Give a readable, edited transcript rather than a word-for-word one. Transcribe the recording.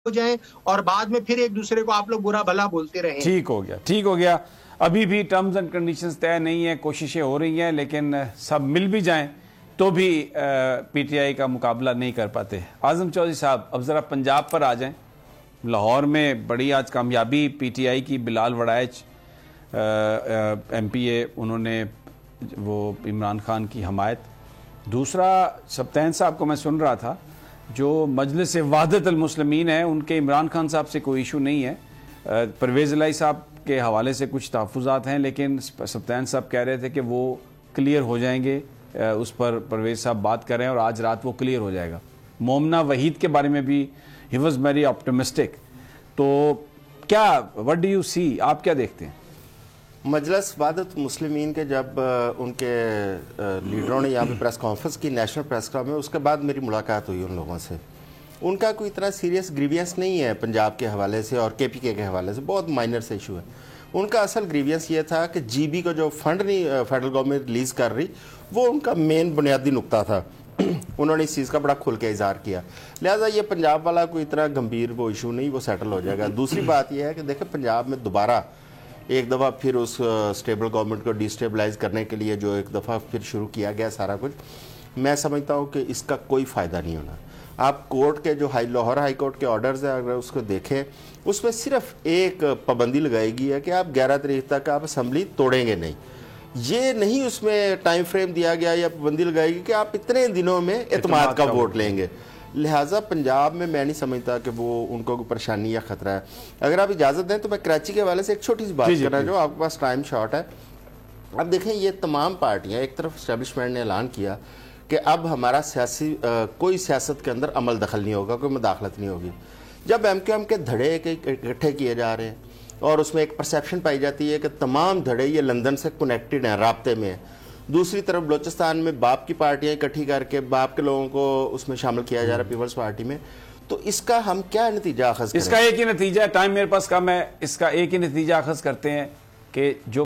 ہو جائیں اور بعد میں پھر ایک دوسرے کو آپ لوگ برا بھلا بولتے رہیں. ٹھیک ہو گیا. ابھی بھی ٹرمز اینڈ کنڈیشنز طے نہیں ہیں, کوششیں ہو رہی ہیں, لیکن سب مل بھی جائیں تو بھی پی ٹی آئی کا مقابلہ نہیں کر پاتے. اعظم چودھری صاحب, اب ذرا پنجاب پر آ جائیں. لاہور میں بڑی آج کامیابی پی ٹی آئی کی, بلال وڑائچ ایم پی اے, انہوں نے وہ عمران خان کی حمایت. دوسرا سبطین صاحب کو میں سن رہا تھا, جو مجلس وحدت المسلمین ہیں ان کے عمران خان صاحب سے کوئی ایشو نہیں ہے. پرویز الہی صاحب کے حوالے سے کچھ تحفظات ہیں, لیکن سبطین صاحب کہہ رہے تھے کہ وہ کلیئر ہو جائیں گے, اس پر پرویز صاحب بات کر رہے ہیں اور آج رات وہ کلیئر ہو جائے گا. مومنہ وحید کے بارے میں بھی ہی واز ویری آپٹمسٹک. تو کیا وٹ ڈو یو سی, آپ کیا دیکھتے ہیں؟ مجلس وحدت مسلمین کے جب ان کے لیڈروں نے یہاں پہ پریس کانفرنس کی, نیشنل پریس کلب میں, اس کے بعد میری ملاقات ہوئی ان لوگوں سے. ان کا کوئی اتنا سیریس گریوینس نہیں ہے پنجاب کے حوالے سے اور کے پی کے حوالے سے, بہت مائنر سے ایشو ہے. ان کا اصل گریوینس یہ تھا کہ جی بی کو جو فنڈ نہیں فیڈرل گورنمنٹ ریلیز کر رہی, وہ ان کا مین بنیادی نقطہ تھا. انہوں نے اس چیز کا بڑا کھل کے اظہار کیا. لہٰذا یہ پنجاب والا کوئی اتنا گمبھیر وہ ایشو نہیں, وہ سیٹل ہو جائے گا. دوسری بات یہ ہے کہ دیکھیں پنجاب میں دوبارہ ایک دفعہ پھر اس اسٹیبل گورنمنٹ کو ڈی اسٹیبلائز کرنے کے لیے جو ایک دفعہ پھر شروع کیا گیا سارا کچھ, میں سمجھتا ہوں کہ اس کا کوئی فائدہ نہیں ہونا. آپ کورٹ کے جو لاہور ہائی کورٹ کے آرڈرز ہیں اگر اس کو دیکھیں, اس میں صرف ایک پابندی لگائی گئی ہے کہ آپ 11 تاریخ تک آپ اسمبلی توڑیں گے نہیں. یہ نہیں اس میں ٹائم فریم دیا گیا یا پابندی لگائی گئی کہ آپ اتنے دنوں میں اعتماد کا ووٹ لیں گے. لہٰذا پنجاب میں نہیں سمجھتا کہ وہ ان کو کوئی پریشانی یا خطرہ ہے. اگر آپ اجازت دیں تو میں کراچی کے حوالے سے ایک چھوٹی سی بات کرنا جو آپ کے پاس ٹائم شارٹ ہے. اب دیکھیں یہ تمام پارٹیاں, ایک طرف اسٹیبلشمنٹ نے اعلان کیا کہ اب ہمارا کوئی سیاست کے اندر عمل دخل نہیں ہوگا, کوئی مداخلت نہیں ہوگی. جب ایم کیو ایم کے دھڑے اکٹھے کیے جا رہے ہیں اور اس میں ایک پرسیپشن پائی جاتی ہے کہ تمام دھڑے یہ لندن سے کنیکٹڈ ہیں, رابطے میں ہیں. دوسری طرف بلوچستان میں باپ کی پارٹیاں اکٹھی کر کے باپ کے لوگوں کو اس میں شامل کیا جا رہا ہے پیپلز پارٹی میں. تو اس کا ہم کیا نتیجہ اخذ کریں؟ اس کا ایک ہی نتیجہ ہے, ٹائم میرے پاس کم ہے, اس کا ایک ہی نتیجہ اخذ کرتے ہیں کہ جو